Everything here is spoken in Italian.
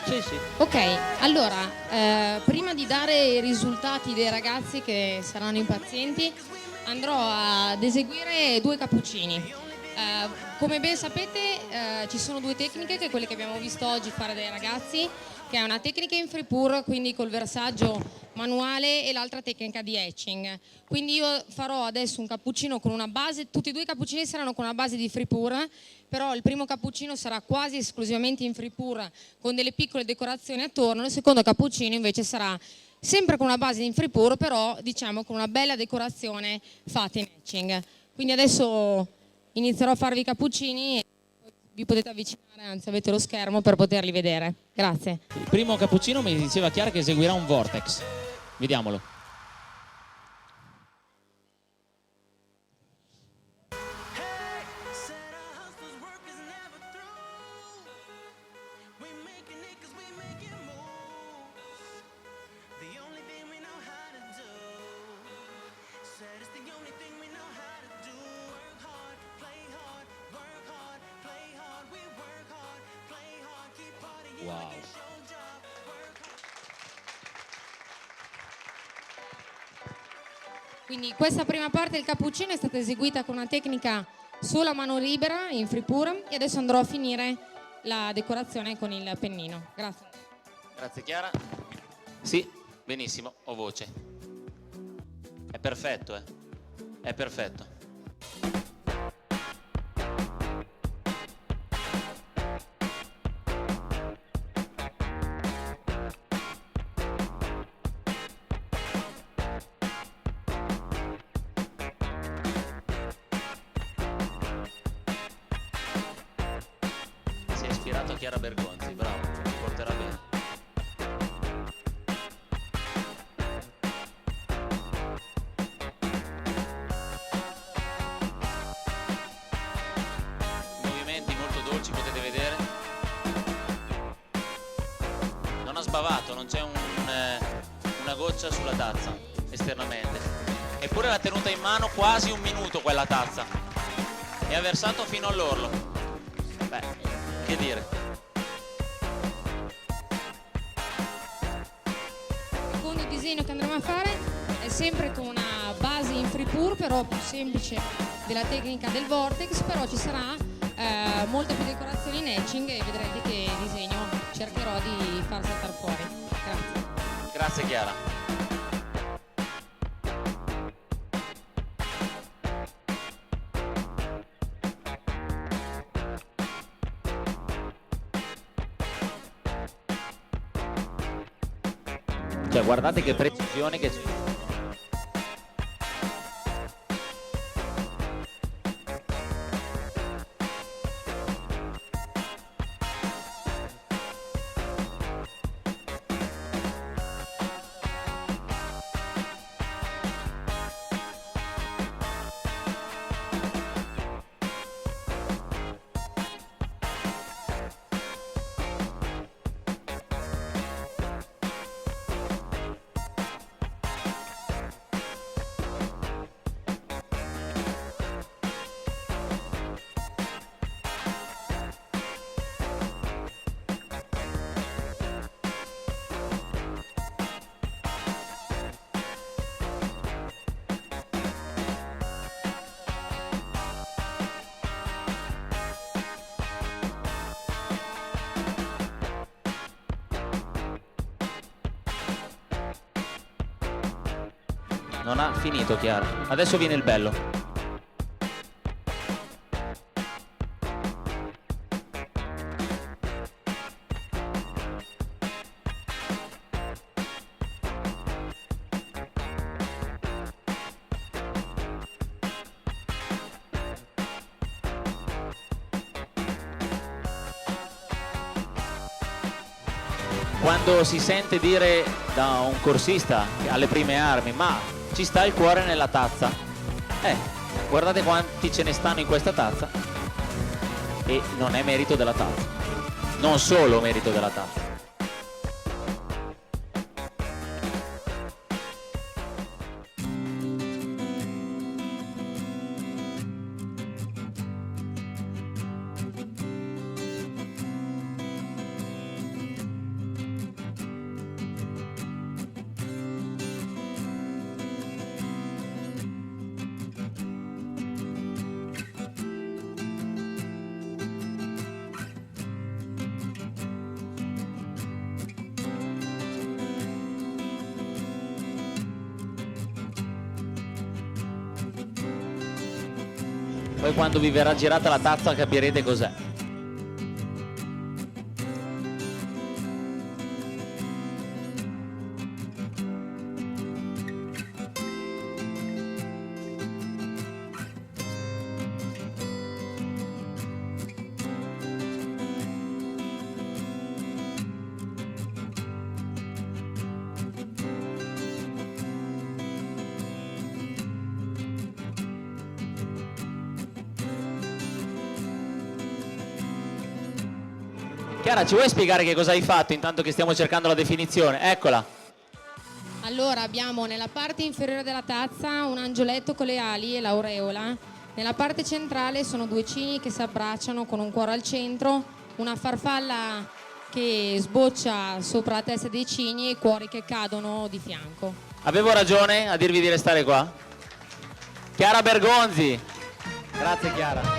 Sì, sì. Ok, allora, prima di dare i risultati dei ragazzi che saranno impazienti, andrò ad eseguire 2 cappuccini. Come ben sapete, ci sono 2 tecniche, che quelle che abbiamo visto oggi fare dai ragazzi, che è una tecnica in free pour, quindi col versaggio manuale, e l'altra tecnica di etching. Quindi io farò adesso un cappuccino con una base, tutti e 2 i cappuccini saranno con una base di free pour, però il primo cappuccino sarà quasi esclusivamente in free pour con delle piccole decorazioni attorno, il secondo cappuccino invece sarà sempre con una base in free pour, però diciamo con una bella decorazione fatta in etching. Quindi adesso inizierò a farvi i cappuccini e vi potete avvicinare, anzi avete lo schermo per poterli vedere. Grazie. Il primo cappuccino mi diceva Chiara che eseguirà un vortex. Vediamolo. Wow. Quindi questa prima parte del cappuccino è stata eseguita con una tecnica solo a mano libera in free pour, e adesso andrò a finire la decorazione con il pennino. Grazie. Grazie Chiara. Sì, benissimo, ho voce. È perfetto, eh. È perfetto. Si è ispirato a Chiara Bergonzi, bravo, mi porterà bene. Movimenti molto dolci, potete vedere. Non ha sbavato, non c'è una goccia sulla tazza esternamente. Eppure l'ha tenuta in mano quasi un minuto quella tazza e ha versato fino all'orlo. Beh, che dire. Il secondo disegno che andremo a fare è sempre con una base in free pour, però più semplice della tecnica del vortex, però ci sarà molta più decorazione in etching e vedrete che disegno cercherò di far saltare fuori. Grazie. Grazie Chiara. Cioè guardate che precisione che c'è. Non ha finito Chiara. Adesso viene il bello. Quando si sente dire da un corsista alle prime armi, ma ci sta il cuore nella tazza, guardate quanti ce ne stanno in questa tazza, e non è merito della tazza, non solo merito della tazza. Poi quando vi verrà girata la tazza capirete cos'è. Chiara, ci vuoi spiegare che cosa hai fatto intanto che stiamo cercando la definizione? Eccola. Allora abbiamo nella parte inferiore della tazza un angioletto con le ali e l'aureola. Nella parte centrale sono due cigni che si abbracciano con un cuore al centro, una farfalla che sboccia sopra la testa dei cigni e cuori che cadono di fianco. Avevo ragione a dirvi di restare qua? Chiara Bergonzi. Grazie Chiara.